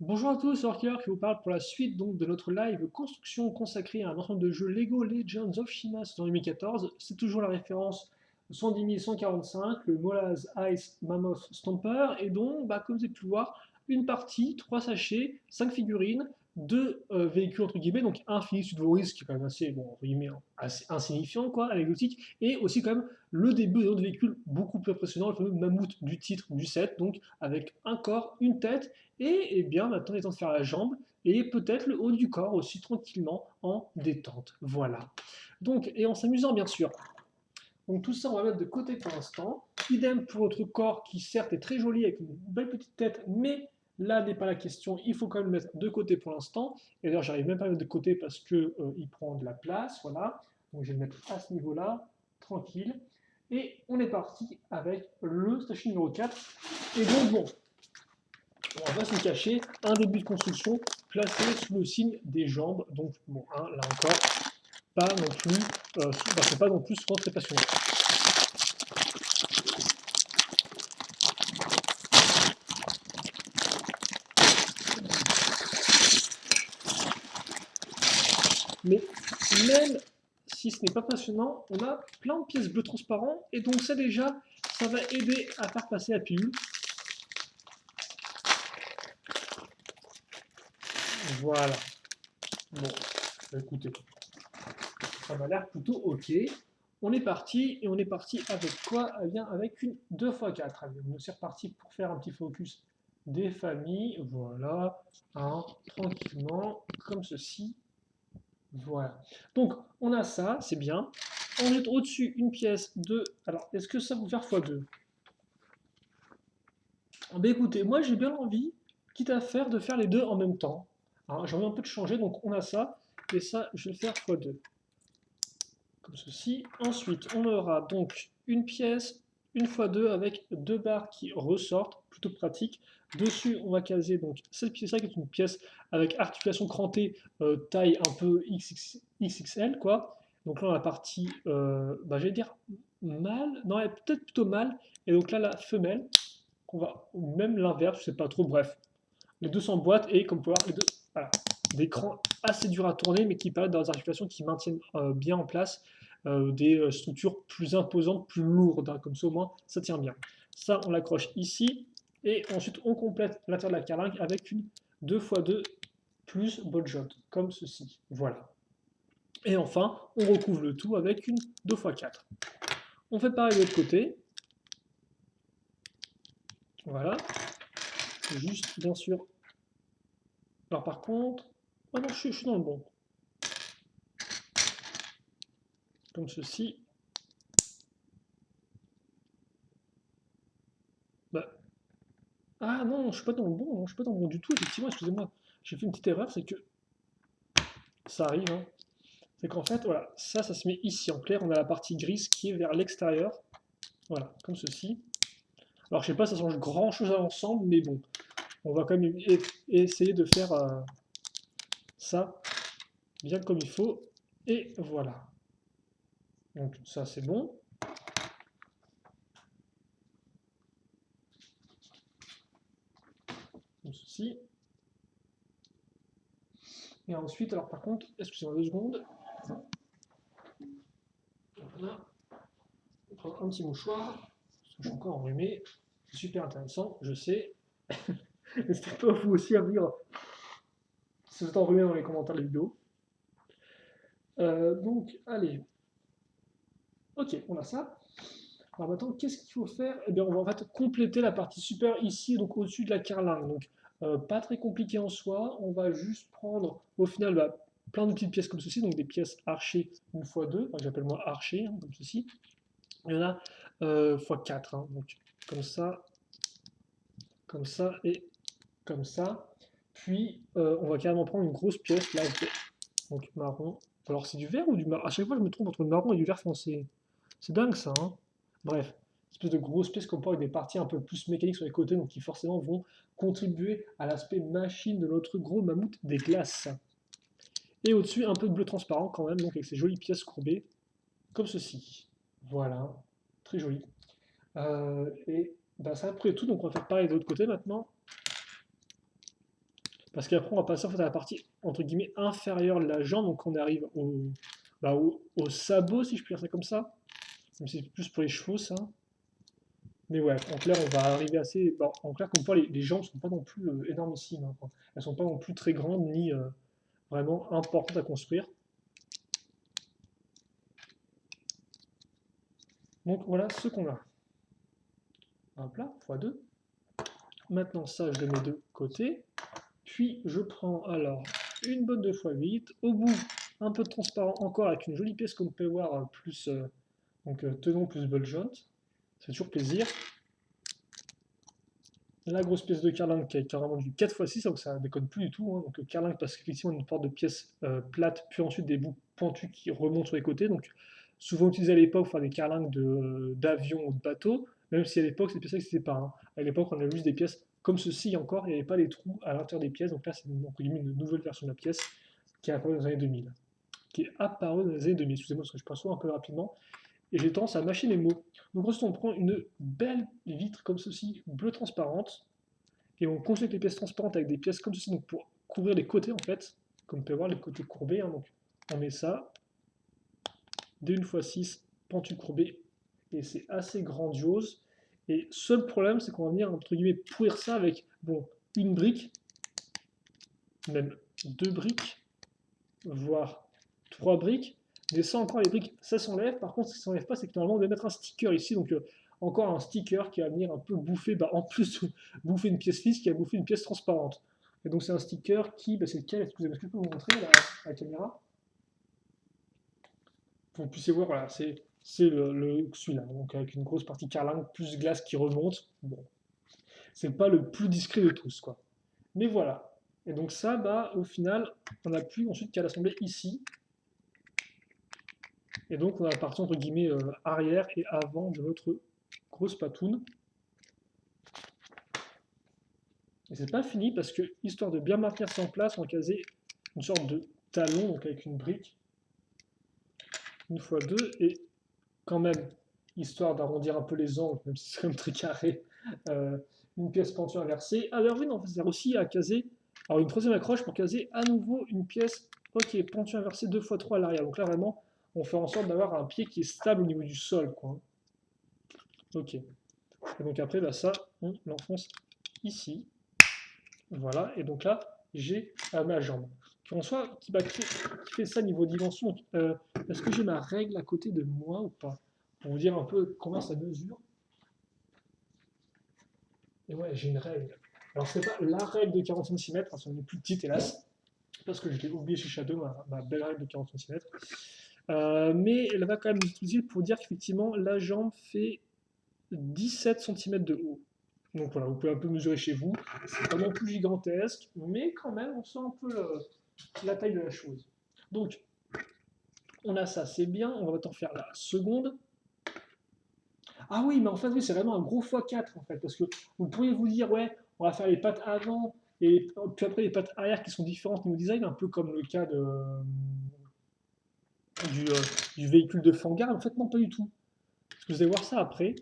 Bonjour à tous, c'est Orker qui vous parle pour la suite donc de notre live construction consacrée à un ensemble de jeux Lego Legends of Shima en 2014. C'est toujours la référence 110 145, le Molaz Ice Mammoth Stomper, et donc, comme vous avez pu le voir, une partie, 3 sachets, 5 figurines, 2 véhicules entre guillemets, donc un Phoenix Udvoris qui est quand même assez, bon, entre guillemets, assez insignifiant, quoi, anecdotique, et aussi quand même le début d'un autre véhicule beaucoup plus impressionnant, le fameux mammouth du titre du set, donc avec un corps, une tête, et eh bien, maintenant, il est temps de faire la jambe et peut-être le haut du corps aussi tranquillement en détente. Voilà. Donc, et en s'amusant bien sûr. Donc tout ça, on va mettre de côté pour l'instant. Idem pour notre corps qui certes est très joli avec une belle petite tête, mais là n'est pas la question. Il faut quand même le mettre de côté pour l'instant. Et d'ailleurs, j'arrive même pas à le mettre de côté parce que il prend de la place. Voilà. Donc je vais le mettre à ce niveau-là, tranquille. Et on est parti avec le station numéro 4. Et donc bon, on va pas se cacher, un début de construction placé sous le signe des jambes. Donc bon, hein, là encore, pas non plus, c'est pas non plus souvent très passionnant. Mais même si ce n'est pas passionnant, on a plein de pièces bleues transparentes et donc ça déjà, ça va aider à faire passer la pilule. Voilà. Bon, écoutez, ça m'a l'air plutôt ok. On est parti et on est parti avec quoi? Eh bien, avec une 2x4. Allez, on est reparti pour faire un petit focus des familles. Voilà, hein, tranquillement, comme ceci. Voilà. Donc, on a ça, c'est bien. On met au-dessus une pièce de. Alors, est-ce que ça vous faire x2? Ben écoutez, moi j'ai bien envie, quitte à faire, de faire les deux en même temps. Hein, j'ai envie un peu de changer, donc on a ça. Et ça, je vais le faire x2. Comme ceci. Ensuite, on aura donc une pièce, une fois deux, avec deux barres qui ressortent, plutôt pratique. Dessus, on va caser donc cette pièce-là qui est une pièce avec articulation crantée, taille un peu XXL, quoi. Donc là, on a la partie, j'allais dire mâle, non, peut-être plutôt mâle. Et donc là, la femelle, qu'on va, ou même l'inverse, je sais pas trop, bref. Les deux s'emboîtent et comme vous pouvez voir, les deux, voilà, des crans assez durs à tourner, mais qui permettent d'avoir des articulations qui maintiennent bien en place des structures plus imposantes, plus lourdes, hein, comme ça au moins ça tient bien. Ça, on l'accroche ici, et ensuite on complète l'intérieur de la carlingue avec une 2x2 plus ball joint, comme ceci. Voilà. Et enfin, on recouvre le tout avec une 2x4. On fait pareil de l'autre côté. Voilà. Juste, bien sûr. Alors par contre, oh non, je suis dans le bon. Comme ceci. Bah, ah non, je suis pas dans le bon, non, je suis pas dans le bon du tout, effectivement, excusez-moi. J'ai fait une petite erreur, c'est que ça arrive, hein. C'est qu'en fait, voilà, ça se met ici en clair, on a la partie grise qui est vers l'extérieur. Voilà, comme ceci. Alors je sais pas, ça change grand chose à l'ensemble, mais bon, on va quand même essayer de faire ça bien comme il faut. Et voilà. Donc ça c'est bon. Comme ceci. Et ensuite, alors par contre, excusez-moi 2 secondes. Voilà. On prend un petit mouchoir, parce que je suis encore enrhumé. C'est super intéressant, je sais. N'hésitez pas vous aussi à me dire si vous êtes enrhumé dans les commentaires de la vidéo. Donc, allez. Ok, on a ça. Alors maintenant, qu'est-ce qu'il faut faire? Eh bien, on va en fait compléter la partie supérieure ici, donc au-dessus de la carlingue. Donc, pas très compliqué en soi. On va juste prendre, au final, plein de petites pièces comme ceci, donc des pièces archées une fois deux. Enfin, j'appelle moi archées, hein, comme ceci. Il y en a fois 4. Hein, donc, comme ça et comme ça. Puis, on va carrément prendre une grosse pièce, là, donc marron. Alors, c'est du vert ou du marron? À chaque fois, je me trompe entre le marron et du vert foncé. C'est dingue, ça, hein. Bref, espèce de grosses pièces qu'on peut avec des parties un peu plus mécaniques sur les côtés, donc qui forcément vont contribuer à l'aspect machine de notre gros mammouth des glaces. Et au-dessus, un peu de bleu transparent quand même, donc avec ces jolies pièces courbées, comme ceci. Voilà, très joli. Et ça a pris tout, donc on va faire pareil de l'autre côté maintenant. Parce qu'après, on va passer en fait, à la partie entre guillemets inférieure de la jambe, donc on arrive au sabot, si je peux dire ça comme ça. Même si c'est plus pour les chevaux, ça. Mais ouais, en clair, on va arriver assez. Bon, en clair, comme quoi, les jambes sont pas non plus énormissimes, hein, quoi. Elles sont pas non plus très grandes ni vraiment importantes à construire. Donc voilà ce qu'on a. Hop là, x2. Maintenant, ça, je le mets de côté. Puis, je prends alors une bonne de x8. Au bout, un peu de transparent encore avec une jolie pièce qu'on peut voir plus tenon plus ball joint. Ça fait toujours plaisir. La grosse pièce de carlingue qui est carrément du 4x6, donc ça déconne plus du tout. Hein. Donc carlingue parce qu'effectivement une porte de pièces plates, puis ensuite des bouts pentus qui remontent sur les côtés. Donc souvent utilisé à l'époque pour faire des carlingues d'avion ou de bateau, même si à l'époque ces pièces n'existaient pas. Hein. À l'époque on avait juste des pièces comme ceci encore, il n'y avait pas les trous à l'intérieur des pièces. Donc là c'est une nouvelle version de la pièce qui est apparue dans les années 2000. Qui est apparue dans les années 2000. Excusez-moi parce que je passe un peu rapidement et j'ai tendance à mâcher les mots. Donc ensuite on prend une belle vitre comme ceci, bleu transparente, et on construit les pièces transparentes avec des pièces comme ceci, donc pour couvrir les côtés en fait, comme on peut voir les côtés courbés, hein, donc on met ça, des 1x6, pentu courbé, et c'est assez grandiose. Et seul problème, c'est qu'on va venir entre guillemets pourrir ça avec bon, une brique, même deux briques, voire trois briques. Mais ça encore, les briques, ça s'enlève. Par contre, ce qui ne s'enlève pas, c'est que normalement, on va mettre un sticker ici. Donc, encore un sticker qui va venir un peu bouffer, en plus de bouffer une pièce lisse, qui va bouffer une pièce transparente. Et donc, c'est un sticker qui, c'est lequel? Excusez-moi, est-ce que je peux vous montrer à la caméra? Pour que vous puissiez voir, voilà, c'est celui-là. Donc, avec une grosse partie carlingue, plus glace qui remonte. Bon, c'est pas le plus discret de tous, quoi. Mais voilà. Et donc, ça, au final, on n'a plus ensuite qu'à l'assembler ici. Et donc on a la partie entre guillemets arrière et avant de notre grosse patoune. Et c'est pas fini parce que, histoire de bien maintenir ça en place, on va caser une sorte de talon, donc avec une brique, une fois deux, et quand même, histoire d'arrondir un peu les angles, même si c'est quand même très carré, euh, une pièce pentue inversée. Alors oui, non, ça sert aussi à caser, alors une troisième accroche pour caser à nouveau une pièce, ok, pentue inversée 2x3 à l'arrière. Donc là vraiment, on fait en sorte d'avoir un pied qui est stable au niveau du sol, quoi. Ok. Et donc après, ça, on l'enfonce ici. Voilà. Et donc là, j'ai ma jambe. En soi, qui fait ça niveau dimension. Est-ce que j'ai ma règle à côté de moi ou pas? Pour vous dire un peu combien ça mesure. Et ouais, j'ai une règle. Alors, c'est pas la règle de 40 cm, parce qu'elle est plus petite, hélas. Parce que je l'ai oublié chez Shadow, ma belle règle de 40 cm. Mais elle va quand même nous utiliser pour dire qu'effectivement, la jambe fait 17 cm de haut. Donc voilà, vous pouvez un peu mesurer chez vous. C'est pas non plus gigantesque, mais quand même, on sent un peu la taille de la chose. Donc, on a ça, c'est bien. On va maintenant faire la seconde. Ah oui, mais en fait, oui, c'est vraiment un gros x4 en fait, parce que vous pourriez vous dire, ouais, on va faire les pattes avant et puis après les pattes arrière qui sont différentes niveau design, un peu comme le cas du, euh, du véhicule de Fangar. En fait, non, pas du tout. Parce que vous allez voir ça après.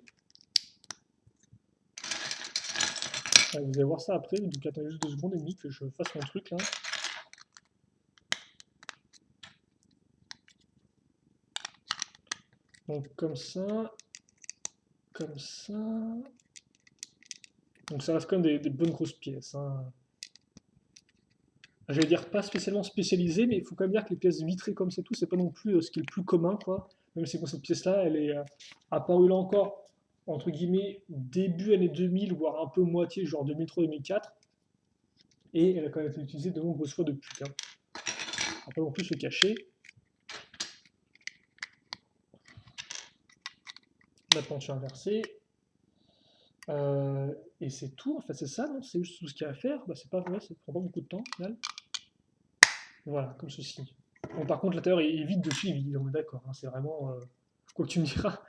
Vous allez voir ça après, donc attendez juste 2 secondes et demie que je fasse mon truc là. Donc comme ça, comme ça. Donc ça reste quand même des bonnes grosses pièces. Hein. Je vais dire pas spécialement spécialisées, mais il faut quand même dire que les pièces vitrées comme c'est tout, c'est pas non plus ce qui est le plus commun, quoi. Même si bon, cette pièce-là, elle est apparue là encore, entre guillemets, début année 2000, voire un peu moitié, genre 2003-2004. Et elle a quand même été utilisée de nombreuses fois depuis. Hein. On va pas non plus se cacher. Maintenant, je suis inversé. Et c'est tout, en fait, c'est ça, non? C'est juste tout ce qu'il y a à faire. C'est pas vrai, ça prend pas beaucoup de temps, au final. Voilà, comme ceci. Bon, par contre, l'intérieur est vide dessus, on est d'accord. Hein, c'est vraiment. Quoi que tu me diras.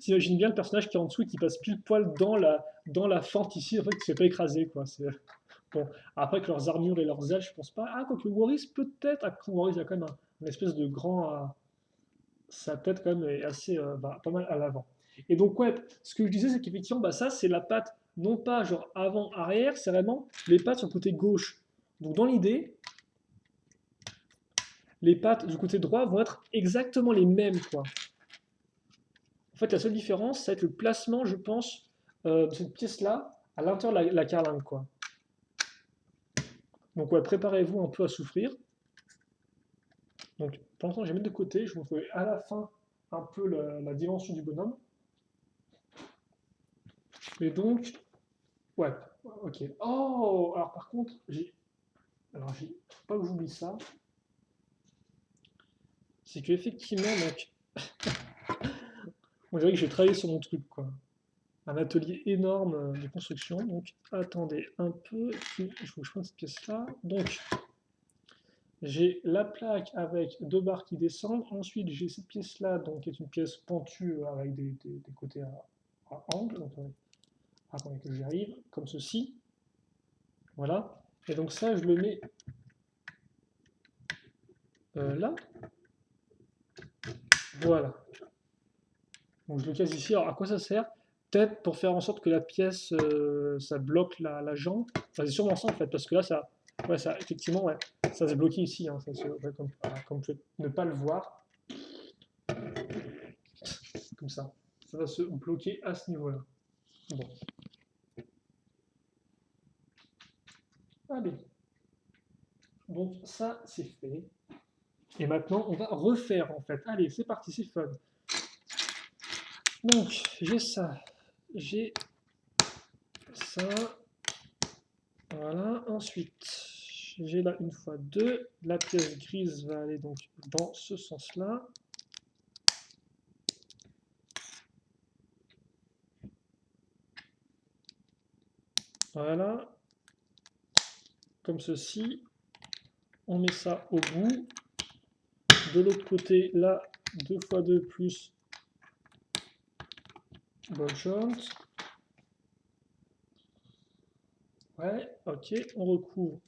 T'imagines bien le personnage qui est en dessous et qui passe pile poil dans la fente ici, en fait, qui ne se fait pas écraser, quoi. Bon, après que leurs armures et leurs ailes, je pense pas. Ah, quoique Warris, peut-être. Ah, Warris, il a quand même une espèce de grand. Sa tête, quand même, est assez. Pas mal à l'avant. Et donc, ouais, ce que je disais, c'est qu'effectivement, bah, ça, c'est la patte, non pas genre avant-arrière, c'est vraiment les pattes sur le côté gauche. Donc, dans l'idée, les pattes du côté droit vont être exactement les mêmes, quoi. En fait, la seule différence, ça va être le placement, je pense, de cette pièce-là à l'intérieur de la carlingue, quoi. Donc, ouais, préparez-vous un peu à souffrir. Donc, pour l'instant, je vais mettre de côté. Je vous montrerai à la fin un peu la dimension du bonhomme. Et donc, ouais, ok. Oh, alors par contre, faut pas que j'oublie ça. C'est que effectivement, donc, on dirait que j'ai travaillé sur mon truc, quoi. Un atelier énorme de construction. Donc, attendez un peu. Il faut que je prenne cette pièce-là. Donc, j'ai la plaque avec deux barres qui descendent. Ensuite, j'ai cette pièce-là, donc qui est une pièce pentue avec des côtés à angle. Donc, attendez que j'y arrive, comme ceci. Voilà. Et donc ça, je le mets là. Voilà. Donc je le casse ici. Alors à quoi ça sert? Peut-être pour faire en sorte que la pièce, ça bloque la jambe. Enfin, c'est sûrement ça en fait, parce que là, ouais, ça effectivement, ouais, ça se bloquait ici. Hein, ouais, comme vous pouvez ne pas le voir, comme ça. Ça va se bloquer à ce niveau-là. Bon. Allez. Donc ça, c'est fait. Et maintenant, on va refaire en fait. Allez, c'est parti, c'est fun. Donc, j'ai ça. J'ai ça. Voilà. Ensuite, j'ai là une fois deux. La pièce grise va aller donc dans ce sens-là. Voilà. Comme ceci. On met ça au bout. De l'autre côté, là, 2 fois 2 plus ball joint. Ouais, ok. On recouvre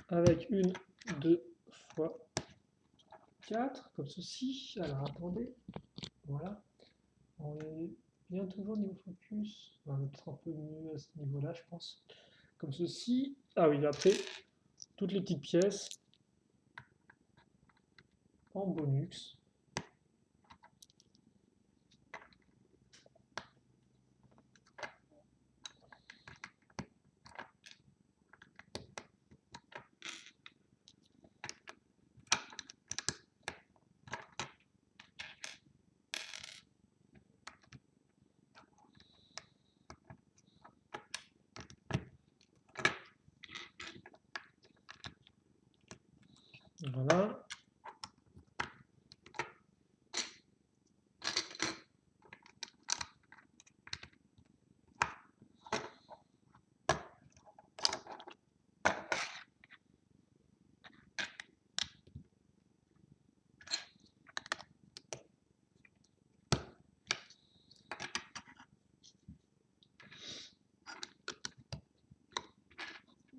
avec une, 2 fois 4, comme ceci. Alors, attendez. Voilà. On est bien toujours niveau focus. On va mettre un peu mieux à ce niveau-là, je pense. Comme ceci. Ah oui, après, toutes les petites pièces en bonus. Voilà.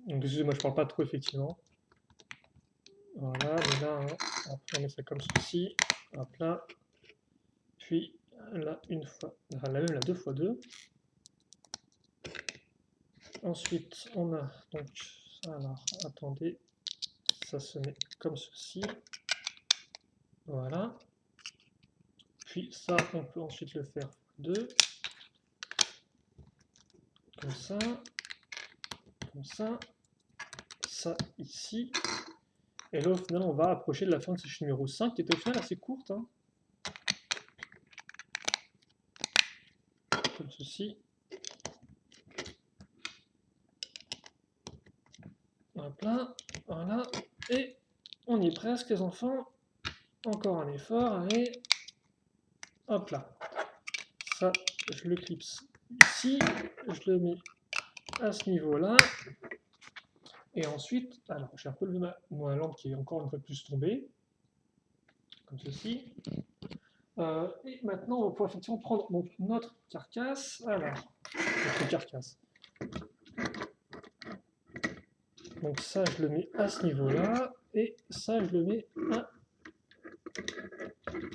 Donc, excusez-moi, je parle pas trop, effectivement. Voilà, mais là, hein, après on met ça comme ceci. Hop là. Puis là, une fois, enfin, là même la 2 fois 2. Ensuite, on a donc, alors, attendez, ça se met comme ceci. Voilà. Puis ça, on peut ensuite le faire 2. Comme ça. Comme ça. Ça ici. Et là, au final, on va approcher de la fin de cette numéro 5, qui est au final assez courte. Hein. Comme ceci. Hop là, voilà. Et on y est presque, les enfants. Encore un effort, allez. Hop là. Ça, je le clipse ici. Je le mets à ce niveau-là. Et ensuite, alors j'ai un peu levé ma lampe qui est encore une fois de plus tombée. Comme ceci. Et maintenant, on va pouvoir effectivement prendre donc, notre carcasse. Alors, notre carcasse. Donc ça, je le mets à ce niveau-là. Et ça, je le mets à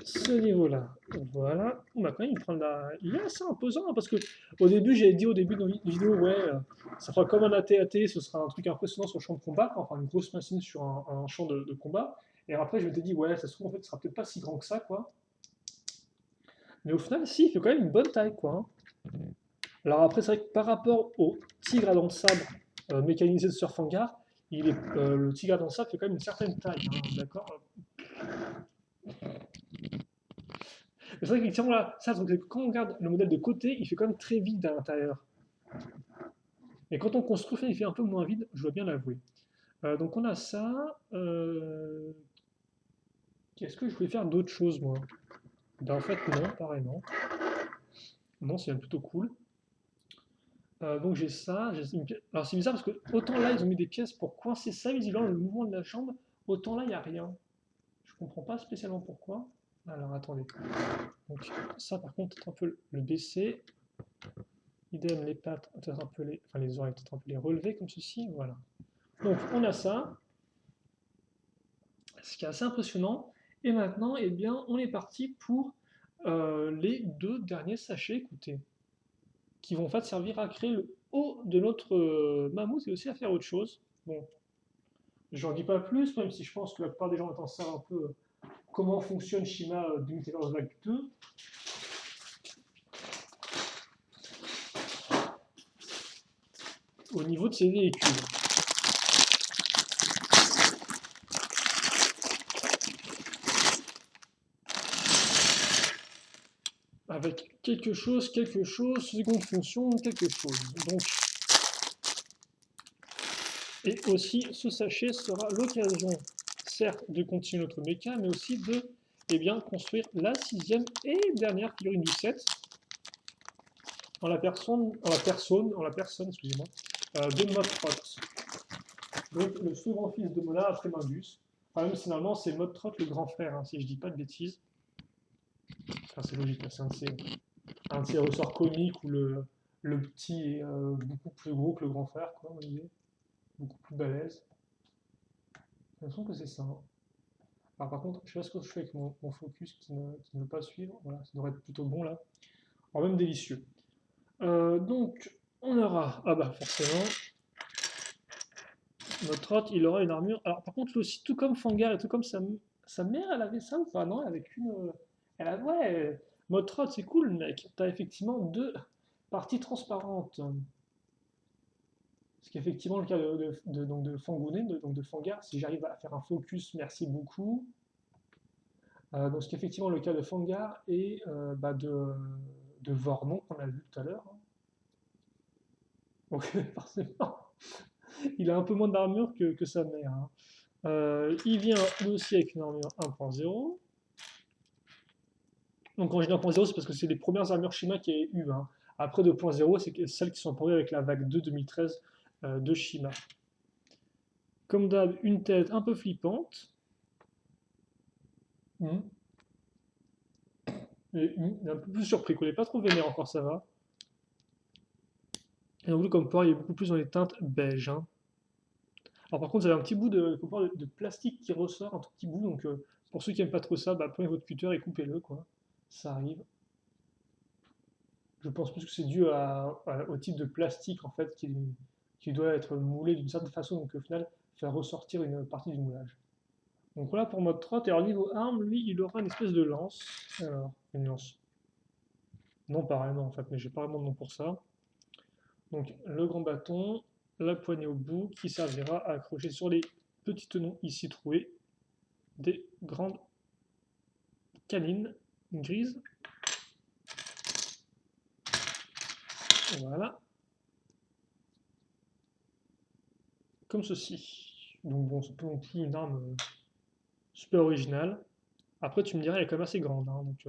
ce niveau-là. Voilà. Bah, quand même, il est assez imposant, hein, parce que au début, j'avais dit au début de la vidéo, ouais, ça fera comme un AT-AT, ce sera un truc impressionnant sur le champ de combat, enfin une grosse machine sur un champ de combat. Et après, je m'étais dit, ouais, ça se trouve, en fait, ce sera peut-être pas si grand que ça, quoi. Mais au final, si, il fait quand même une bonne taille, quoi, hein. Alors après, c'est vrai que par rapport au tigre à dents de sabre mécanisé de Surf Hangar, le tigre à dents de sabre fait quand même une certaine taille, hein, d'accord? Mais c'est vrai qu'effectivement, là, ça, donc, quand on regarde le modèle de côté, il fait quand même très vide à l'intérieur. Et quand on construit, il fait un peu moins vide, je dois bien l'avouer. Donc on a ça. Qu'est-ce que je voulais faire d'autre chose, moi? Ben, en fait, non, pareil, non. Non, c'est même plutôt cool. Donc j'ai ça. Alors c'est bizarre parce que autant là, ils ont mis des pièces pour coincer ça, visiblement, le mouvement de la jambe, autant là, il n'y a rien. Je comprends pas spécialement pourquoi. Alors attendez. Donc ça, par contre, peut-être un peu le baisser. Idem, les pattes, peut-être un peu enfin les oreilles, peut-être un peu les relever comme ceci. Voilà. Donc on a ça, ce qui est assez impressionnant. Et maintenant, eh bien, on est parti pour les deux derniers sachets, écoutez, qui vont en fait servir à créer le haut de notre mammouth et aussi à faire autre chose. Bon, j'en dis pas plus, même si je pense que la plupart des gens en savent un peu comment fonctionne Shima 2014 Vague 2. Au niveau de ses véhicules. Avec quelque chose, seconde fonction, quelque chose. Donc, et aussi, ce sachet sera l'occasion, certes, de continuer notre méca, mais aussi de construire la sixième et dernière figurine du set, en la personne, excusez-moi, de Modtrot. Donc, le second fils de Mona après Mindus. Enfin, même finalement, c'est Modtrot le grand frère, hein, si je dis pas de bêtises. Enfin, c'est logique, c'est un de ces ressorts comiques où le petit est beaucoup plus gros que le grand frère, quoi, vous voyez, beaucoup plus balèze. J'ai l'impression que c'est ça, hein. Alors par contre, je sais pas ce que je fais avec mon focus qui ne veut pas suivre. Voilà, ça devrait être plutôt bon là. Alors même délicieux. Donc, on aura, ah bah forcément, notre hôte, il aura une armure. Alors par contre, lui aussi, tout comme Fangar et tout comme sa mère, elle avait ça ou pas? Non, elle avait qu'une. Elle a, ouais, notre hôte, c'est cool, mec. T'as effectivement deux parties transparentes. Ce qui est effectivement le cas donc de Fangounet, donc de Fangar. Si j'arrive à faire un focus, merci beaucoup. Donc, ce qui est effectivement le cas de Fangar et de Vormon qu'on a vu tout à l'heure, hein. Donc, forcément, il a un peu moins d'armure que sa mère, hein. Il vient lui aussi avec une armure 1.0. Donc, quand je dis 1.0, c'est parce que c'est les premières armures Shima qu'il y a eu, hein. Après 2.0, c'est celles qui sont apparues avec la vague 2 2013 de Shima. Comme d'hab, une tête un peu flippante. Mmh. Et un peu plus surpris, qu'on n'est pas trop vénère encore, ça va. Et donc, comme quoi, il est beaucoup plus dans les teintes beige, hein. Alors par contre, vous avez un petit bout de plastique qui ressort, un tout petit bout, donc pour ceux qui n'aiment pas trop ça, bah, prenez votre cutter et coupez-le, quoi. Ça arrive. Je pense plus que c'est dû au type de plastique, en fait, qui doit être moulé d'une certaine façon, donc au final, faire ressortir une partie du moulage. Donc voilà pour mode trot, et alors niveau arme, lui, il aura une espèce de lance. Alors, une lance. Non, pas vraiment, en fait, mais j'ai pas vraiment de nom pour ça. Donc le grand bâton, la poignée au bout, qui servira à accrocher sur les petits tenons ici trouvés des grandes canines grises. Voilà. Comme ceci. Donc bon, c'est pas non plus une arme super originale. Après, tu me dirais, elle est quand même assez grande, hein, donc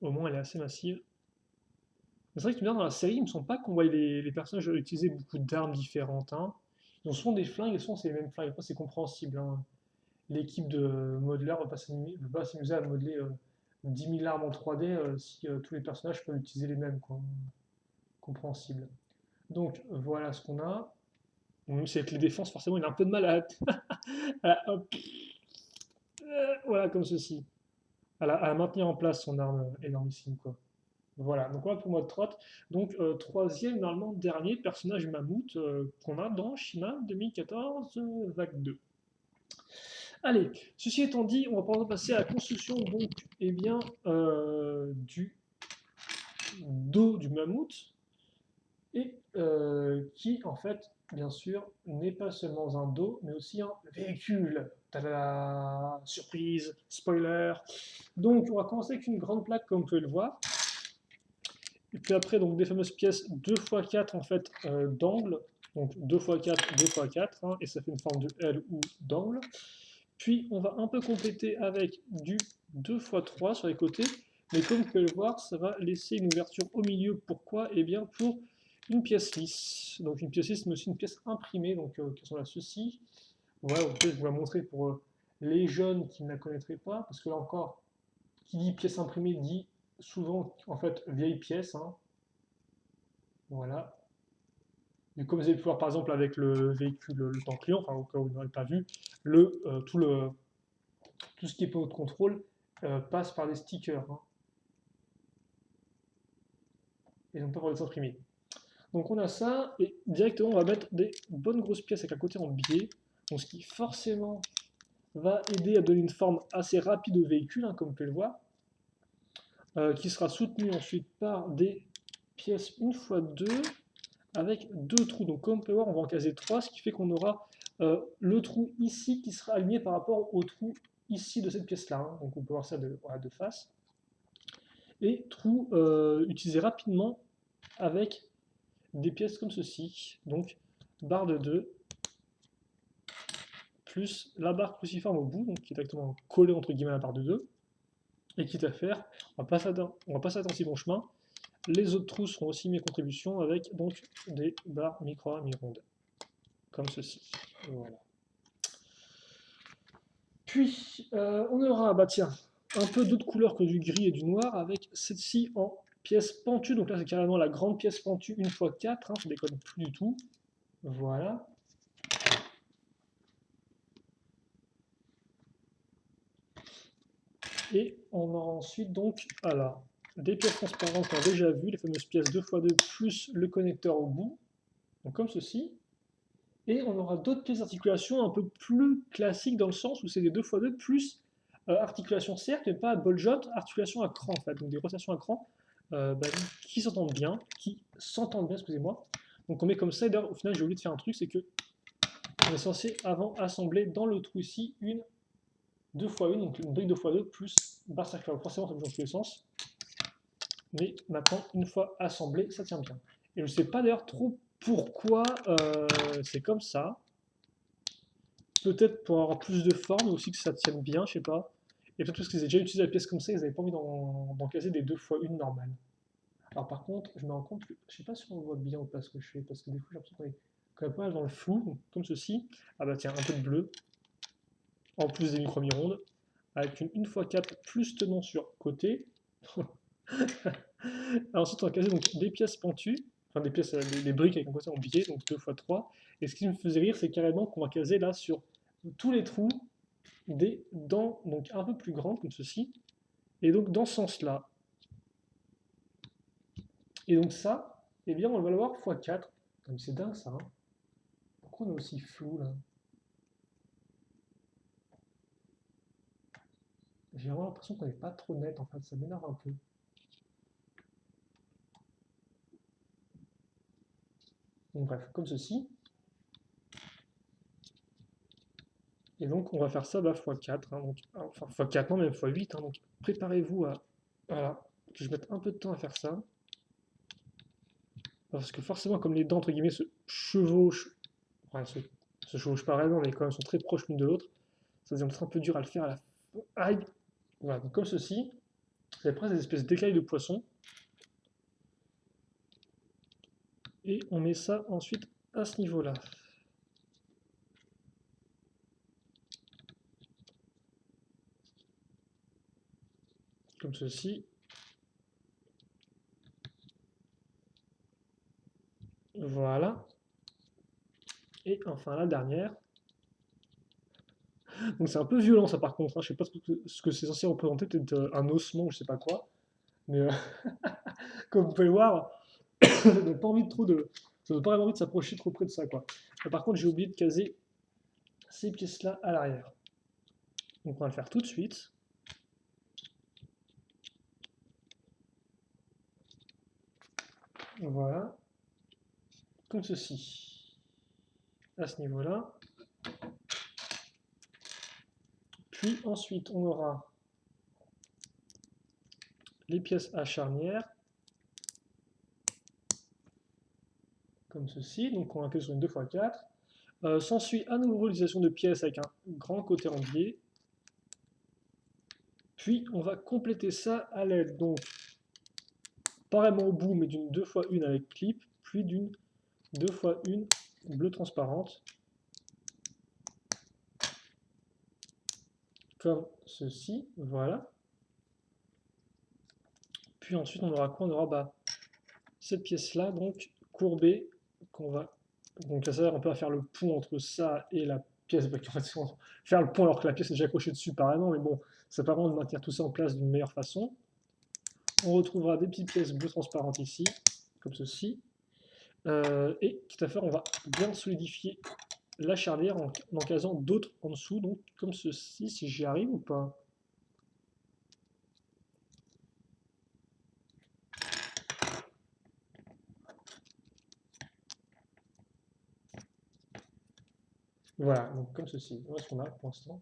au moins elle est assez massive. C'est vrai que tu me dis, dans la série, il me semble pas qu'on voit les personnages utiliser beaucoup d'armes différentes, hein. Ils ont souvent des flingues et souvent c'est les mêmes flingues. Après, c'est compréhensible, hein. L'équipe de modeleurs ne va pas s'amuser à modeler 10 000 armes en 3D si tous les personnages peuvent utiliser les mêmes, quoi. Compréhensible. Donc voilà ce qu'on a. Bon, c'est avec les défenses, forcément, il a un peu de mal à, hop, voilà, comme ceci. à la maintenir en place son arme énormissime, quoi. Voilà, donc voilà pour mode trotte. Donc troisième, normalement dernier personnage mammouth qu'on a dans Shima 2014 vague 2. Allez, ceci étant dit, on va pouvoir passer à la construction donc, eh bien, du dos du mammouth et qui en fait, bien sûr, n'est pas seulement un dos, mais aussi un véhicule. Tada! Surprise, spoiler. Donc, on va commencer avec une grande plaque, comme vous pouvez le voir. Et puis après, donc des fameuses pièces 2x4 en fait d'angle. Donc 2x4, 2x4, hein, et ça fait une forme de L ou d'angle. Puis on va un peu compléter avec du 2x3 sur les côtés. Mais comme vous pouvez le voir, ça va laisser une ouverture au milieu. Pourquoi? Eh bien pour une pièce lisse. Donc une pièce lisse, mais aussi une pièce imprimée. Donc qui sont là ceci. Voilà, peut-être je vous la montrer pour les jeunes qui ne la connaîtraient pas. Parce que là encore, qui dit pièce imprimée dit souvent en fait vieille pièce, hein. Voilà. Et comme vous avez pu voir par exemple avec le véhicule, le Templion, enfin au cas où vous n'aurez pas vu, tout ce qui est panneau de contrôle passe par des stickers, hein, et non pas par des imprimés. Donc on a ça, et directement on va mettre des bonnes grosses pièces avec un côté en biais, donc ce qui forcément va aider à donner une forme assez rapide au véhicule, hein, comme vous pouvez le voir, qui sera soutenu ensuite par des pièces 1x2 avec deux trous. Donc comme on peut voir, on va en caser trois, ce qui fait qu'on aura le trou ici qui sera aligné par rapport au trou ici de cette pièce-là, hein. Donc on peut voir ça voilà, de face. Et trou utilisé rapidement avec des pièces comme ceci. Donc barre de 2 plus la barre cruciforme au bout, donc qui est directement collée entre guillemets à la barre de 2. Et quitte à faire, on va pas s'attendre si bon chemin. Les autres trous seront aussi mes contributions avec donc des barres micro mi-rondes, comme ceci. Voilà. Puis, on aura, bah tiens, un peu d'autres couleurs que du gris et du noir, avec cette-ci en pièce pentue. Donc là, c'est carrément la grande pièce pentue 1x4, hein, ça déconne plus du tout. Voilà. Et on aura ensuite donc, alors, des pièces transparentes qu'on a déjà vues, les fameuses pièces 2x2 plus le connecteur au bout, donc comme ceci. Et on aura d'autres pièces d'articulation un peu plus classiques dans le sens où c'est des 2x2 plus articulation cercle, mais pas ball joint, articulation à cran en fait, donc des rotations à cran bah, qui s'entendent bien, excusez-moi. Donc on met comme ça, et d'ailleurs au final j'ai oublié de faire un truc, c'est que on est censé avant assembler dans le trou ici une 2x1, donc une brique 2x2 plus barre circulaire. Forcément ça bouge dans tous les sens, mais maintenant une fois assemblé, ça tient bien. Et je ne sais pas d'ailleurs trop pourquoi c'est comme ça. Peut-être pour avoir plus de forme, mais aussi que ça tienne bien, je sais pas. Et peut-être parce qu'ils avaient déjà utilisé la pièce comme ça, ils n'avaient pas envie d'en caser des 2x1 normales. Alors par contre, je me rends compte que je sais pas si on voit bien ou pas ce que je fais, parce que des fois j'ai l'impression qu'on est quand même pas mal dans le flou, donc, comme ceci. Ah bah tiens, un peu de bleu, en plus des micro-mi-rondes, avec une 1x4 plus tenant sur côté. Alors ensuite on va caser donc des pièces pentues, enfin des pièces, des briques avec un côté en biais, donc 2x3. Et ce qui me faisait rire, c'est carrément qu'on va caser là sur tous les trous des dents donc un peu plus grandes comme ceci, et donc dans ce sens-là. Et donc ça, eh bien on va le voir x4. C'est dingue ça, hein. Pourquoi on est aussi flou là? J'ai vraiment l'impression qu'on n'est pas trop net en fait, ça m'énerve un peu. Donc bref, comme ceci. Et donc on va faire ça bah, x4, hein, donc, enfin x4 non même x8, hein, donc préparez-vous à voilà, que je mette un peu de temps à faire ça. Parce que forcément comme les dents entre guillemets se chevauchent, enfin, se chevauchent pas réellement, mais quand même sont très proches l'une de l'autre, ça devient peut-être un peu dur à le faire à la fin. Aïe! Voilà, donc comme ceci, vous avez presque des espèces d'écailles de poisson. Et on met ça ensuite à ce niveau-là. Comme ceci. Voilà. Et enfin la dernière. Donc c'est un peu violent ça par contre, hein. Je sais pas ce que c'est censé représenter, peut-être un ossement ou je sais pas quoi. Mais comme vous pouvez le voir, ça donne pas envie de trop de. Ça donne pas vraiment envie de s'approcher trop près de ça, quoi. Par contre, j'ai oublié de caser ces pièces-là à l'arrière. Donc on va le faire tout de suite. Voilà. Comme ceci. À ce niveau-là. Puis ensuite, on aura les pièces à charnière. Comme ceci. Donc on va appuyer sur une 2x4. S'ensuit à nouveau l'utilisation de pièces avec un grand côté en biais. Puis on va compléter ça à l'aide, donc, pareillement au bout, mais d'une 2x1 avec clip, puis d'une 2x1 bleue transparente. Comme ceci, voilà. Puis ensuite on aura quoi? On aura cette pièce-là, donc courbée, qu'on va. Donc ça sert un peu à faire le pont entre ça et la pièce. En fait, faire le pont alors que la pièce est déjà accrochée dessus, pareillement, mais bon, ça permet de maintenir tout ça en place d'une meilleure façon. On retrouvera des petites pièces bleues transparentes ici, comme ceci. Et quitte à faire, on va bien solidifier la charnière en casant d'autres en dessous, donc comme ceci, si j'y arrive ou pas. Voilà, donc comme ceci. Voilà ce qu'on a pour l'instant.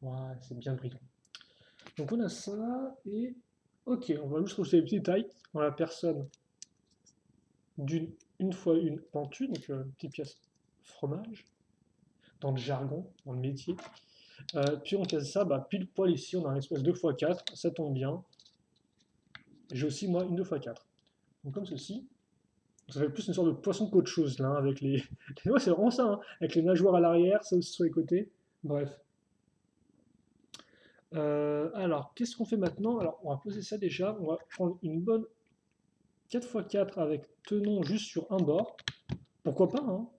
Voilà, c'est bien brillant. Donc on a ça, et ok, on va juste rajouter les petits détails dans la personne d'une une fois une pentue, donc une petite pièce fromage, dans le jargon, dans le métier. Puis on case ça pile poil ici, on a un espace 2x4, ça tombe bien. J'ai aussi moi une 2x4. Donc comme ceci. Ça fait plus une sorte de poisson qu'autre chose là, avec les. Ouais, c'est vraiment ça, hein, avec les nageoires à l'arrière, ça aussi sur les côtés. Bref. Alors, qu'est-ce qu'on fait maintenant? Alors, on va poser ça déjà. On va prendre une bonne 4x4 avec tenon juste sur un bord. Pourquoi pas, hein?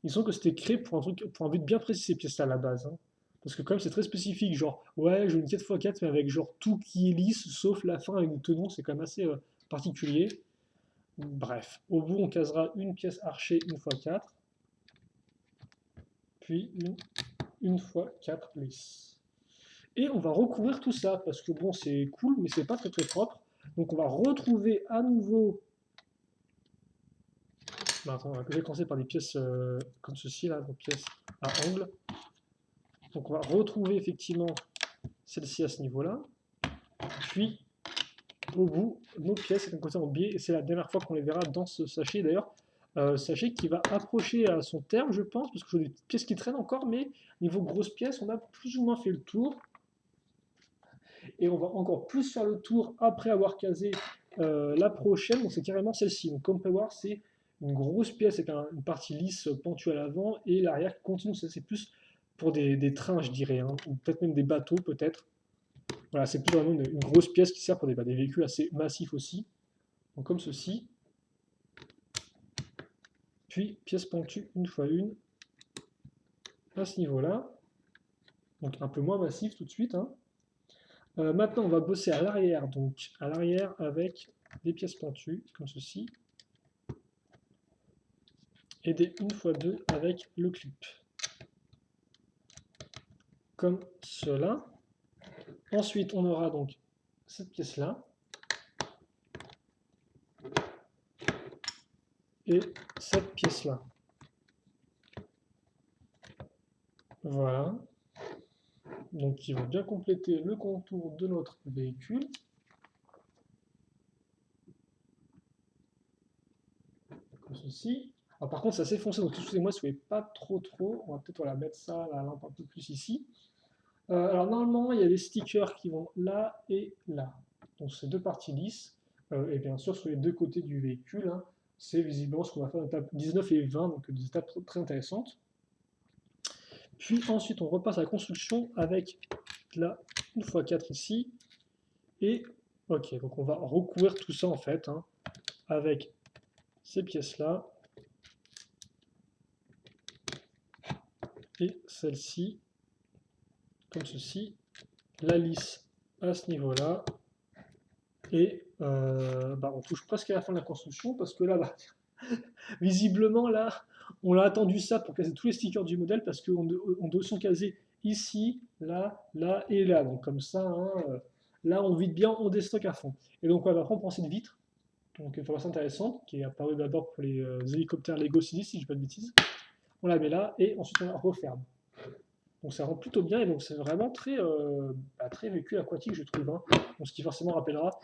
Il semble que c'était créé pour un truc, pour un but bien précis, ces pièces-là à la base, hein. Parce que, quand même, c'est très spécifique. Genre, ouais, j'ai une 4x4, mais avec genre tout qui est lisse, sauf la fin avec du tenon, c'est quand même assez particulier. Bref, au bout, on casera une pièce archée une fois 4, puis une fois 4 lisses. Et on va recouvrir tout ça, parce que bon, c'est cool, mais c'est pas très très propre. Donc on va retrouver à nouveau. Attends, je vais commencer par des pièces comme ceci, là, des pièces à angle. Donc on va retrouver effectivement celle-ci à ce niveau-là. Puis au bout, nos pièces avec un côté en biais, et c'est la dernière fois qu'on les verra dans ce sachet d'ailleurs. Sachet qui va approcher à son terme, je pense, parce que j'ai des pièces qui traînent encore, mais niveau grosse pièce, on a plus ou moins fait le tour. Et on va encore plus faire le tour après avoir casé la prochaine, donc c'est carrément celle-ci. Donc comme on peut voir, c'est une grosse pièce avec une partie lisse pentue à l'avant, et l'arrière qui continue, ça c'est plus pour des trains, je dirais, hein, ou peut-être même des bateaux, peut-être. Voilà, c'est plus vraiment une grosse pièce qui sert pour des véhicules assez massifs aussi. Donc comme ceci. Puis pièce pentue une fois une à ce niveau-là. Donc un peu moins massif tout de suite, hein. Maintenant, on va bosser à l'arrière, donc à l'arrière avec des pièces pentues, comme ceci, et des 1x2 avec le clip, comme cela. Ensuite, on aura donc cette pièce-là, et cette pièce-là. Voilà. Donc, ils vont bien compléter le contour de notre véhicule. Comme ceci. Alors, par contre, c'est assez foncé, donc excusez-moi si vous ne voyez pas trop. On va peut-être mettre ça, la lampe un peu plus ici. Alors, normalement, il y a des stickers qui vont là et là. Donc, c'est deux parties lisses. Et bien sûr, sur les deux côtés du véhicule, hein, c'est visiblement ce qu'on va faire dans l'étape 19 et 20, donc des étapes très intéressantes. Puis ensuite, on repasse à la construction avec la 1x4 ici. Et ok, donc on va recouvrir tout ça en fait, hein, avec ces pièces-là. Et celle-ci. comme ceci, la lisse à ce niveau-là, et on touche presque à la fin de la construction, parce que là, visiblement, là, on a attendu ça pour caser tous les stickers du modèle, parce qu'on doit sont casés ici, là, là et là. Donc comme ça, hein, là, on vide bien, on déstocke à fond. Et donc, après, on prend cette vitre, donc information intéressante, qui est apparue d'abord pour les hélicoptères Lego CD, si je ne dis pas de bêtises. On la met là, et ensuite on la referme. Donc ça rend plutôt bien, et donc c'est vraiment très véhicule aquatique, je trouve. Hein. Donc, ce qui forcément rappellera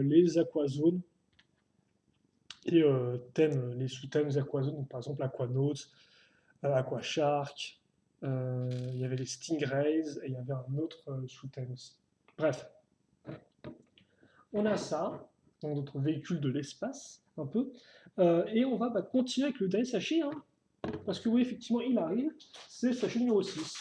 les aquazones et les sous-thèmes aquazones, par exemple Aquanauts, Aquashark, il y avait les Stingrays, et il y avait un autre sous-thème aussi. Bref, on a ça, donc notre véhicule de l'espace, un peu, et on va continuer avec le dernier sachet, hein, parce que oui, effectivement, il arrive, c'est le sachet numéro 6.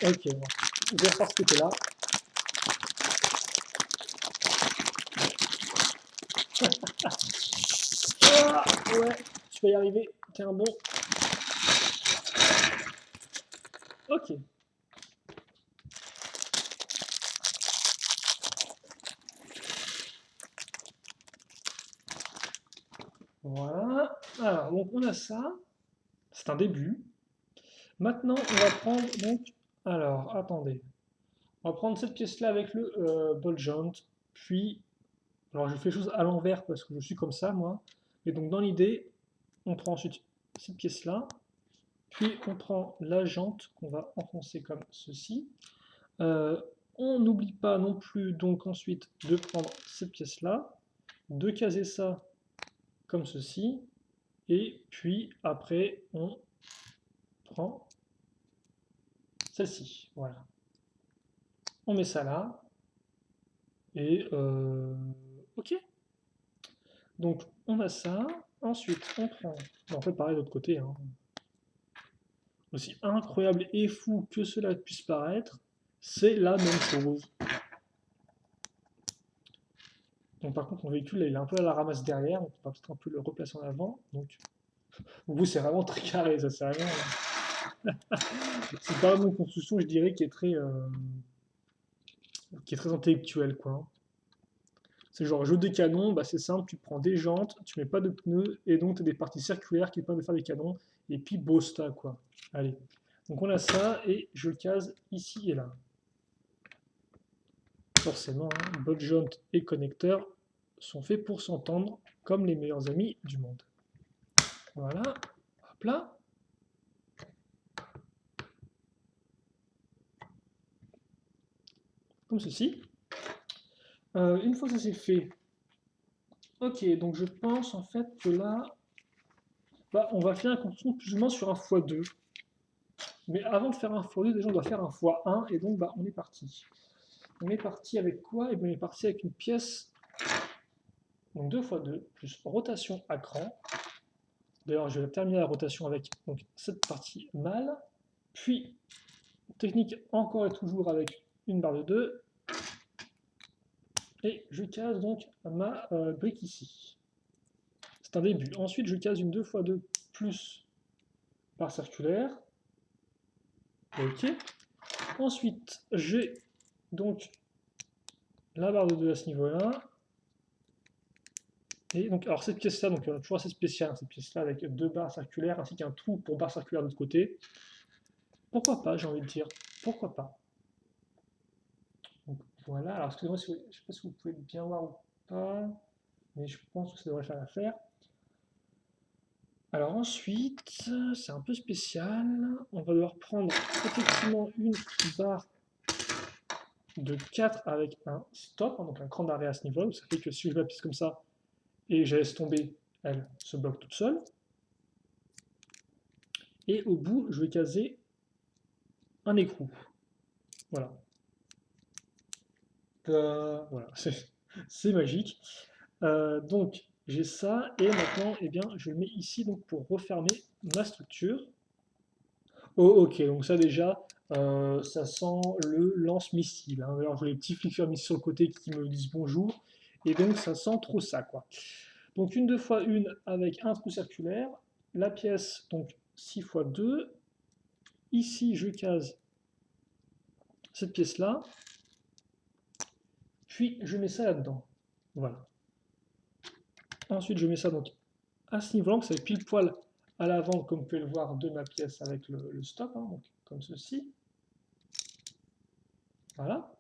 Ok, bon. Je vais faire ce côté-là. Ah, ouais, tu vas y arriver, t'es un bon. Ok. Voilà. Alors, donc on a ça. C'est un début. Maintenant, on va prendre donc. Alors, attendez. On va prendre cette pièce-là avec le ball joint. Puis, alors je fais les choses à l'envers parce que je suis comme ça, moi. Et donc, dans l'idée, on prend ensuite cette pièce-là. Puis, on prend la jante qu'on va enfoncer comme ceci. On n'oublie pas non plus, donc ensuite, de prendre cette pièce-là, de caser ça comme ceci. Et puis, après, on prend celle-ci. Voilà. On met ça là. Et ok. Donc on a ça. Ensuite on prend. On fait pareil de l'autre côté. Hein. Aussi incroyable et fou que cela puisse paraître, c'est la même chose. Donc par contre mon véhicule là, il est un peu à la ramasse derrière, donc on va peut-être un peu le replacer en avant. Donc vous c'est vraiment très carré, ça c'est vraiment. C'est pas vraiment une construction, je dirais, qui est très intellectuelle quoi. C'est genre jeu des canons, bah c'est simple, tu prends des jantes, tu mets pas de pneus, et donc tu as des parties circulaires qui permettent de faire des canons, et puis bosta quoi. Allez. Donc on a ça, et je le case ici et là. Forcément, hein, bot jaunt et connecteur sont faits pour s'entendre comme les meilleurs amis du monde. Voilà, hop là. Comme ceci. Une fois que ça c'est fait, ok, donc je pense en fait que là, on va faire un construction plus ou moins sur un x2. Mais avant de faire un x2, déjà on doit faire un x1, et donc on est parti. On est parti avec quoi? Et bien on est parti avec une pièce, donc 2x2, plus rotation à cran. D'ailleurs je vais terminer la rotation avec donc, cette partie mâle, puis technique encore et toujours avec une barre de 2, et je case donc ma brique ici. C'est un début. Ensuite je case une 2x2 plus barre circulaire. Ok. Ensuite j'ai donc la barre de 2 à ce niveau-là. Et donc, alors cette pièce-là, donc toujours assez spéciale, hein, cette pièce-là avec deux barres circulaires ainsi qu'un trou pour barre circulaire de l'autre côté. Pourquoi pas, j'ai envie de dire. Pourquoi pas. Donc voilà, alors excusez-moi, je ne sais pas si vous pouvez bien voir ou pas, mais je pense que ça devrait faire l'affaire. Alors ensuite, c'est un peu spécial, on va devoir prendre effectivement une barre de 4 avec un stop, hein, donc un cran d'arrêt à ce niveau, ça fait que si je l'appuie comme ça et je laisse tomber, elle se bloque toute seule. Et au bout, je vais caser un écrou. Voilà. Voilà, c'est magique. Donc, j'ai ça, et maintenant, eh bien, je le mets ici donc, pour refermer ma structure. Oh, ok, donc ça déjà, ça sent le lance-missile. Hein. Alors, j'ai les petits flickers mis sur le côté qui me disent bonjour, et donc ça sent trop ça, quoi. Donc une 2 x 1 avec un trou circulaire, la pièce, donc 6 x 2. Ici, je case cette pièce-là, puis je mets ça là-dedans. Voilà. Ensuite, je mets ça donc à ce niveau-là, donc ça fait pile poil à l'avant, comme vous pouvez le voir, de ma pièce avec le stop, hein, donc comme ceci. Voilà.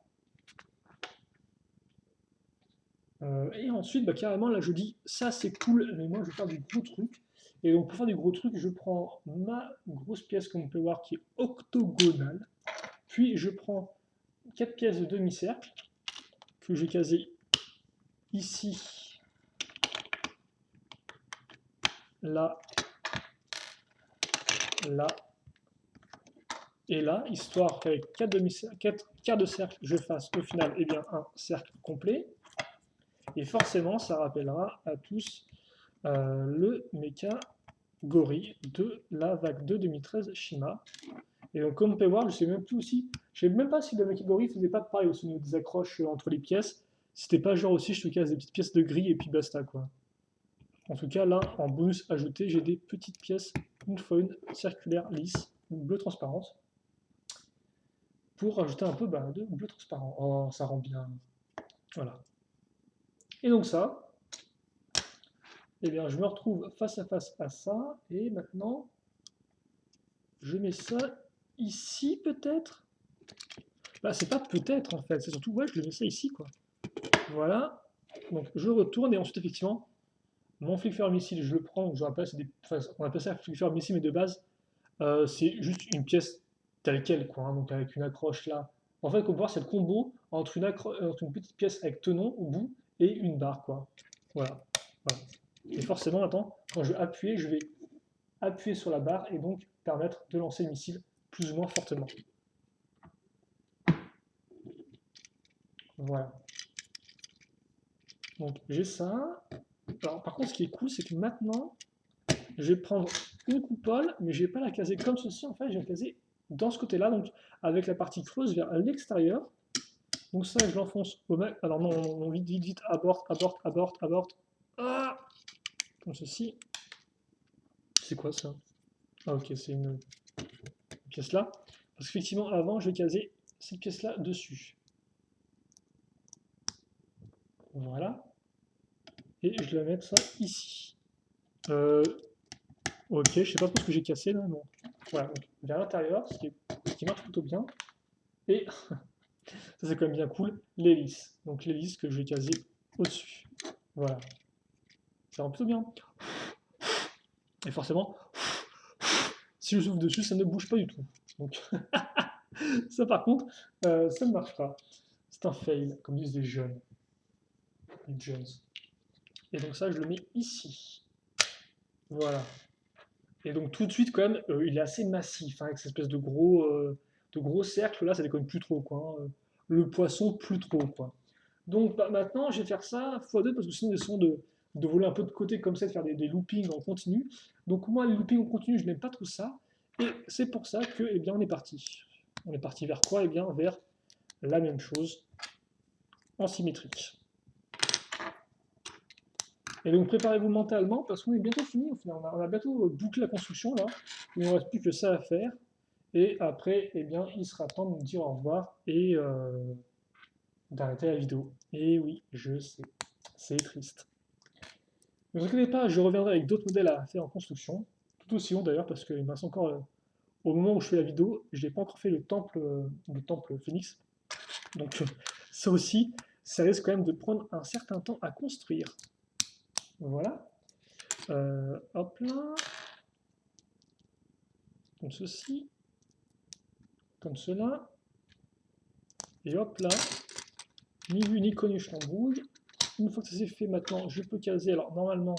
Et ensuite, carrément, là, je dis, ça c'est cool, mais moi, je vais faire du gros truc. Et donc, pour faire du gros truc, je prends ma grosse pièce, comme vous pouvez voir, qui est octogonale. Puis, je prends 4 pièces de demi-cercle, que j'ai casées ici, là, là, et là, histoire qu'avec 4 quarts de cercle, je fasse au final un cercle complet. Et forcément, ça rappellera à tous le mecha Gori de la vague 2 2013 Shima. Et donc, comme on peut voir, je ne sais même plus aussi, je ne sais même pas si le mecha Gori faisait pas pareil aussi au niveau des accroches entre les pièces. C'était pas genre aussi, je te casse des petites pièces de gris et puis basta quoi. En tout cas, là, en bonus ajouté, j'ai des petites pièces, une fois une, circulaire, lisse, bleu transparente, pour rajouter un peu de bleu transparent. Oh, ça rend bien. Voilà. Et donc ça, eh bien, je me retrouve face à ça, et maintenant, je mets ça ici peut-être. C'est pas peut-être en fait, c'est surtout, ouais, je le mets ça ici quoi. Voilà, donc je retourne, et ensuite effectivement, mon flicker missile, je le prends, donc je rappelle, on appelle ça flicker missile, mais de base, c'est juste une pièce telle quelle, quoi, hein, donc avec une accroche là. En fait, comme vous voyez, c'est le combo entre une petite pièce avec tenon au bout et une barre, quoi. Voilà. Voilà. Et forcément, maintenant, quand je vais appuyer sur la barre et donc permettre de lancer le missile plus ou moins fortement. Voilà. Donc j'ai ça. Alors par contre, ce qui est cool, c'est que maintenant, je vais prendre une coupole, mais je ne vais pas la caser comme ceci, en fait, je vais la caser dans ce côté-là, donc avec la partie creuse vers l'extérieur. Donc ça, je l'enfonce au max. Alors non, vite, vite, vite, aborte. Ah, comme ceci. C'est quoi ça? Ah ok, c'est une pièce là. Parce qu'effectivement, avant, je vais caser cette pièce-là dessus. Voilà. Et je vais mettre ça ici. Ok, je sais pas trop ce que j'ai cassé là, non. Voilà, donc vers l'intérieur, ce qui marche plutôt bien. Et ça c'est quand même bien cool, l'hélice. Donc l'hélice que je vais caser au-dessus. Voilà. Ça rend plutôt bien. Et forcément, si je souffle dessus, ça ne bouge pas du tout. Donc ça par contre, ça ne marche pas. C'est un fail, comme disent les jeunes. Les jeunes. Et donc ça, je le mets ici. Voilà. Et donc tout de suite, quand même, il est assez massif, hein, avec cette espèce de gros cercle, là, ça déconne plus trop, quoi. Hein. Le poisson, plus trop, quoi. Donc maintenant, je vais faire ça x2, parce que sinon, ils sont de voler un peu de côté comme ça, de faire des loopings en continu. Donc moi, les loopings en continu, je n'aime pas trop ça. Et c'est pour ça que, eh bien, on est parti. On est parti vers quoi? Eh bien, vers la même chose, en symétrique. Et donc préparez-vous mentalement parce qu'on est bientôt fini au final. On a bientôt bouclé la construction là. Il ne reste plus que ça à faire. Et après, eh bien, il sera temps de nous dire au revoir et d'arrêter la vidéo. Et oui, je sais, c'est triste. Ne vous inquiétez pas, je reviendrai avec d'autres modèles à faire en construction. Tout aussi long d'ailleurs parce qu'il me reste encore, au moment où je fais la vidéo, je n'ai pas encore fait le temple Phoenix. Donc ça aussi, ça risque quand même de prendre un certain temps à construire. Voilà. Hop là. Comme ceci. Comme cela. Et hop là. Ni vu ni connu, je l'embrouille. Une fois que ça c'est fait, maintenant, je peux caser. Alors normalement,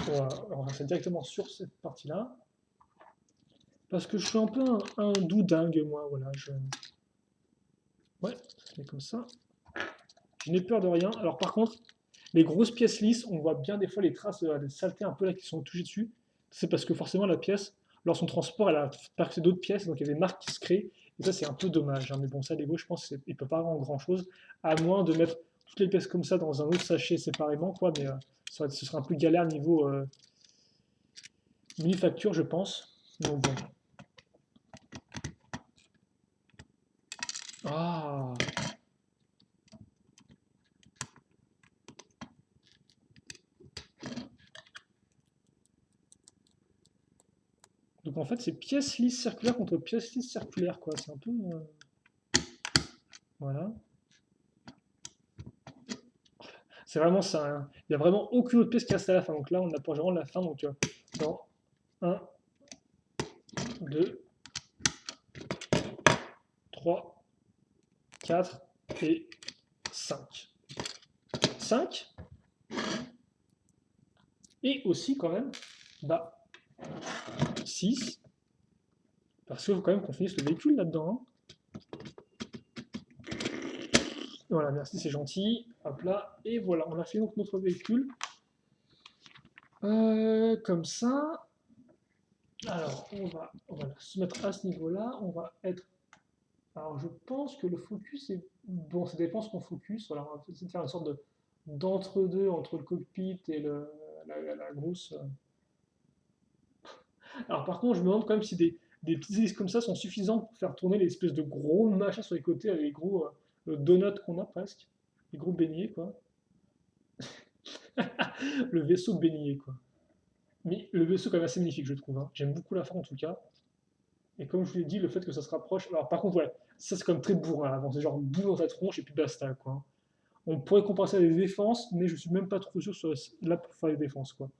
on va faire directement sur cette partie-là. Parce que je suis un peu un doudingue, moi. Voilà, ouais, c'est comme ça. Je n'ai peur de rien. Alors par contre, les grosses pièces lisses, on voit bien des fois les traces de saleté un peu là qui sont touchées dessus. C'est parce que forcément la pièce, lors de son transport, elle a percuté d'autres pièces, donc il y a des marques qui se créent. Et ça, c'est un peu dommage. Hein. Mais bon, ça, Lego, je pense qu'il ne peut pas rendre grand-chose, à moins de mettre toutes les pièces comme ça dans un autre sachet séparément, quoi. Mais Ce sera un peu galère niveau manufacture, je pense. Donc bon. Ah. Donc en fait, c'est pièce lisse circulaire contre pièce lisse circulaire, quoi. C'est un peu. Voilà. C'est vraiment ça, hein. Il n'y a vraiment aucune autre pièce qui reste à la fin. Donc là, on approche vraiment de la fin. Donc, dans 1, 2, 3, 4 et 5. 5. Et aussi, quand même, bah, 6. Parce qu'il faut quand même qu'on finisse le véhicule là-dedans, hein. Voilà, merci, c'est gentil. Hop là. Et voilà, on a fait donc notre véhicule. Comme ça. Alors, on va voilà, se mettre à ce niveau-là. On va être. Alors, je pense que le focus est. Bon, ça dépend ce qu'on focus. Voilà, on va essayer de faire une sorte d'entre-deux entre le cockpit et la grosse. Alors, par contre, je me demande quand même si des petites hélices comme ça sont suffisantes pour faire tourner les espèces de gros machins sur les côtés avec les gros donuts qu'on a presque. Les gros beignets, quoi. Le vaisseau beignet, quoi. Mais le vaisseau est quand même assez magnifique, je trouve, hein. J'aime beaucoup la fin en tout cas. Et comme je vous l'ai dit, le fait que ça se rapproche. Alors par contre, ouais, ça c'est quand même très bourrin avant. C'est genre boule dans ta tronche et puis basta, quoi. On pourrait compenser à des défenses, mais je suis même pas trop sûr sur là pour faire les défenses, quoi.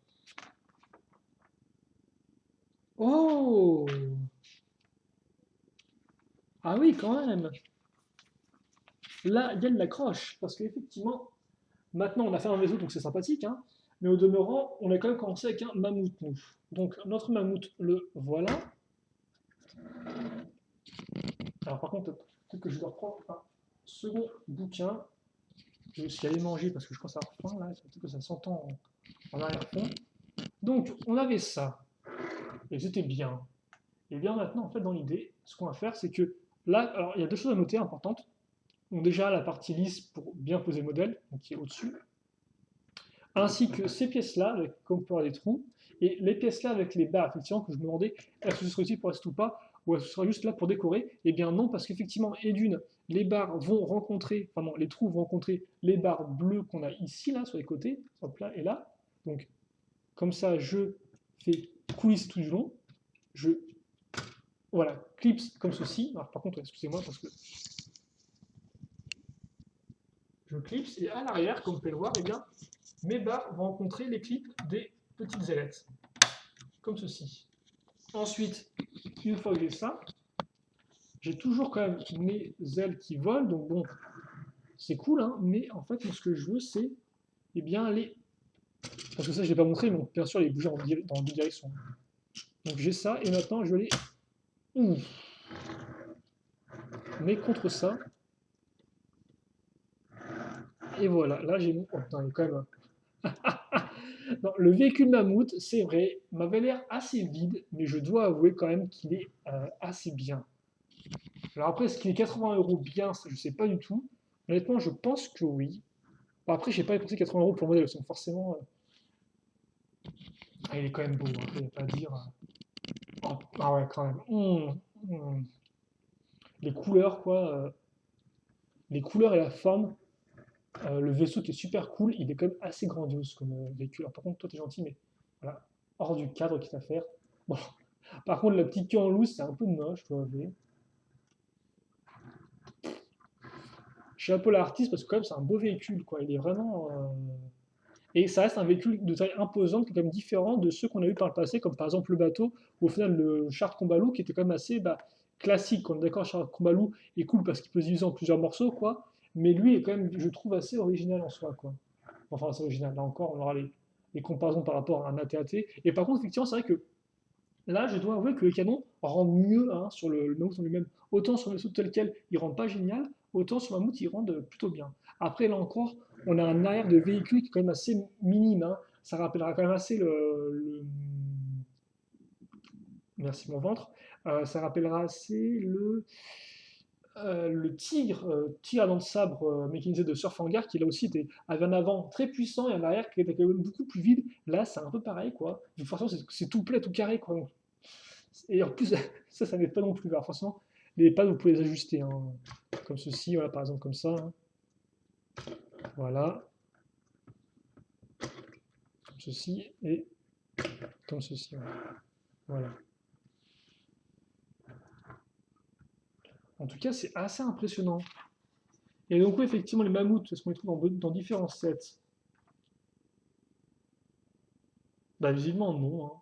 Oh! Ah oui, quand même! Là, il y a de l'accroche, parce qu'effectivement, maintenant on a fait un vaisseau, donc c'est sympathique, hein. Mais au demeurant, on a quand même commencé avec un mammouth, nous. Donc notre mammouth, le voilà. Alors par contre, peut-être que je dois reprendre un second bouquin. Je vais aussi aller manger parce que je pense avoir faim là, peut-être que ça s'entend en arrière-fond. Donc on avait ça, et c'était bien. Et bien maintenant, en fait, dans l'idée, ce qu'on va faire, c'est que là, alors il y a deux choses à noter importantes. Donc déjà la partie lisse pour bien poser le modèle, donc qui est au-dessus, ainsi que ces pièces-là, avec, comme pour des trous, et les pièces-là avec les barres, effectivement, que je me demandais, est-ce que ce serait utile pour reste ou pas, ou est-ce que ce sera juste là pour décorer? Eh bien non, parce qu'effectivement, et d'une, les barres vont rencontrer, enfin non, les trous vont rencontrer les barres bleues qu'on a ici, là, sur les côtés, hop là et là. Donc, comme ça, je fais coulisse tout du long, je, voilà, clips comme ceci. Alors, par contre, excusez-moi, parce que je clips, et à l'arrière, comme vous pouvez le voir, eh bien, mes barres vont rencontrer les clips des petites ailettes, comme ceci. Ensuite, une fois que j'ai ça, j'ai toujours quand même mes ailes qui volent, donc bon, c'est cool, hein, mais en fait, moi, ce que je veux, c'est, eh bien, les... Parce que ça, je ne l'ai pas montré, mais bien sûr, les bouger dans deux directions. Donc j'ai ça, et maintenant, je vais les... Ouh. Mais contre ça, et voilà, là, j'ai mon... Oh putain, il est quand même... Non, le véhicule mammouth, c'est vrai, m'avait l'air assez vide, mais je dois avouer quand même qu'il est assez bien. Alors après, est-ce qu'il est 80 € bien, ça, je sais pas du tout. Honnêtement, je pense que oui. Bon, après, j'ai pas dépensé 80 € pour le modèle, donc forcément, ah, il est quand même beau, hein, il n'y a pas à dire. Oh, ah ouais, quand même. Les couleurs, quoi. Les couleurs et la forme. Le vaisseau qui est super cool, il est quand même assez grandiose comme véhicule. Alors, par contre, toi, t'es gentil, mais voilà, hors du cadre quitte à faire. Bon. Par contre, la petite queue en loose, c'est un peu moche, je dois avouer. Je suis un peu l'artiste parce que quand même, c'est un beau véhicule, quoi. Il est vraiment... Et ça reste un véhicule de taille imposante qui est quand même différent de ceux qu'on a eu par le passé, comme par exemple le bateau, ou au final le char de combat loup qui était quand même assez classique. On est d'accord, le char de combat loup est cool parce qu'il peut se diviser en plusieurs morceaux, quoi. Mais lui est quand même, je trouve, assez original en soi, quoi. Enfin, c'est original. Là encore, on aura les comparaisons par rapport à un AT-AT. Et par contre, effectivement, c'est vrai que là, je dois avouer que le canon rend mieux, hein, sur le Mammouth en lui-même. Autant sur le vaisseau tel quel, il rend pas génial, autant sur le Mammouth, il rend plutôt bien. Après, là encore, on a un arrière de véhicule qui est quand même assez minime, hein. Ça rappellera quand même assez Merci mon ventre. Ça rappellera assez le tigre à dents de sabre mécanisé de Surf Hangar, qui là aussi avait un avant très puissant et un arrière qui était quand même beaucoup plus vide. Là, c'est un peu pareil, quoi. De toute façon, c'est tout plat, tout carré, quoi. Et en plus, ça n'aide pas non plus. Alors, forcément, les pads, vous pouvez les ajuster, hein. Comme ceci, voilà, par exemple, comme ça, hein. Voilà, comme ceci, et comme ceci, voilà. Voilà. En tout cas, c'est assez impressionnant. Et donc, oui, effectivement, les mammouths, est-ce qu'on les trouve dans différents sets? Bah, visiblement, non, hein.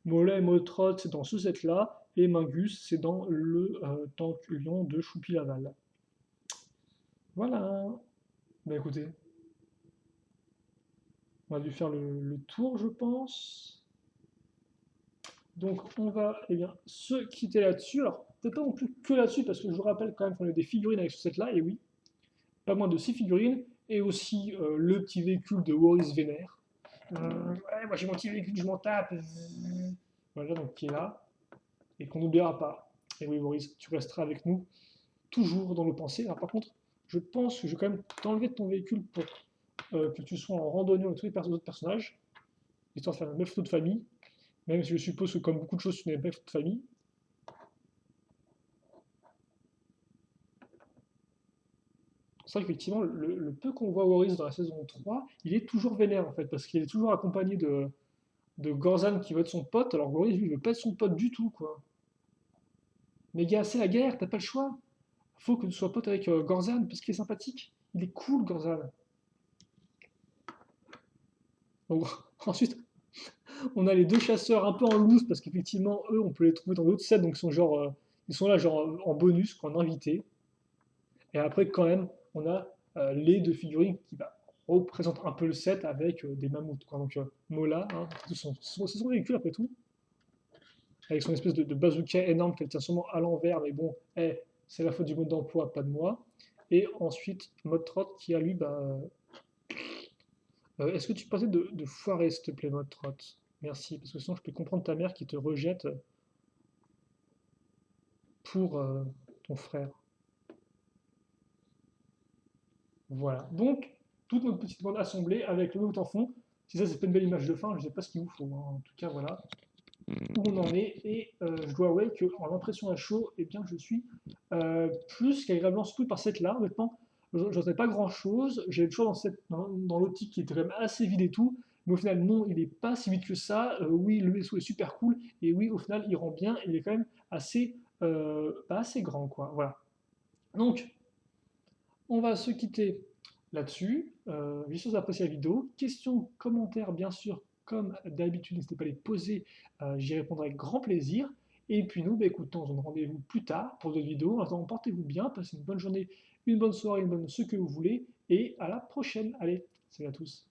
Mollet et Motrot, c'est dans ce set-là, et Mingus, c'est dans le Tank Lion de Choupi-Laval. Voilà. Bah écoutez, on a dû faire le tour, je pense. Donc, on va eh bien, se quitter là-dessus. Alors, peut-être pas non plus que là-dessus, parce que je vous rappelle quand même qu'on a des figurines avec ce set-là, et oui, pas moins de 6 figurines, et aussi le petit véhicule de Boris Vénère. Ouais, moi j'ai mon petit véhicule, je m'en tape. Voilà, donc qui est là, et qu'on n'oubliera pas. Et oui, Boris, tu resteras avec nous, toujours dans nos pensées. Alors, par contre, je pense que je vais quand même t'enlever de ton véhicule pour que tu sois en randonnée avec tous les autres personnages, histoire de faire une belle photo de famille, même si je suppose que comme beaucoup de choses, tu n'as pas de photo de famille. C'est vrai qu'effectivement, le peu qu'on voit Boris dans la saison 3, il est toujours vénère en fait, parce qu'il est toujours accompagné de Gorzan qui veut être son pote, alors Boris lui il veut pas être son pote du tout quoi. Mais gars, c'est la guerre, t'as pas le choix. Faut que tu sois pote avec Gorzan parce qu'il est sympathique. Il est cool Gorzan. Donc, ensuite, on a les deux chasseurs un peu en loose parce qu'effectivement, eux, on peut les trouver dans d'autres sets, donc ils sont là genre en bonus, quoi, en invité. Et après, quand même, on a les deux figurines qui représentent un peu le set avec des mammouths, quoi. Donc Mola, hein, c'est son véhicule après tout, avec son espèce de bazooka énorme qu'elle tient sûrement à l'envers, mais bon, c'est la faute du mode d'emploi, pas de moi. Et ensuite, Modtrot qui a lui, est-ce que tu peux de foirer, s'il te plaît, Modtrot? Merci, parce que sinon je peux comprendre ta mère qui te rejette pour ton frère. Voilà. Donc, toute notre petite bande assemblée avec le mammouth en fond. Si ça, c'est pas une belle image de fin, je ne sais pas ce qu'il vous faut, hein. En tout cas, voilà où on en est. Et je dois avouer qu'en l'impression à chaud, eh bien, je suis plus qu'agréablement surpris par cette là. Honnêtement, j'en sais pas grand chose. J'avais toujours dans l'optique qui était quand même assez vide et tout. Mais au final, non, il n'est pas si vite que ça. Oui, le vaisseau est super cool. Et oui, au final, il rend bien. Il est quand même assez, pas assez grand, quoi. Voilà. Donc, on va se quitter là-dessus. J'espère que vous avez apprécié la vidéo. Questions, commentaires, bien sûr, comme d'habitude, n'hésitez pas à les poser. J'y répondrai avec grand plaisir. Et puis nous, écoutez, on se donne rendez-vous plus tard pour d'autres vidéos. En attendant, portez-vous bien, passez une bonne journée, une bonne soirée, ce que vous voulez. Et à la prochaine. Allez, salut à tous.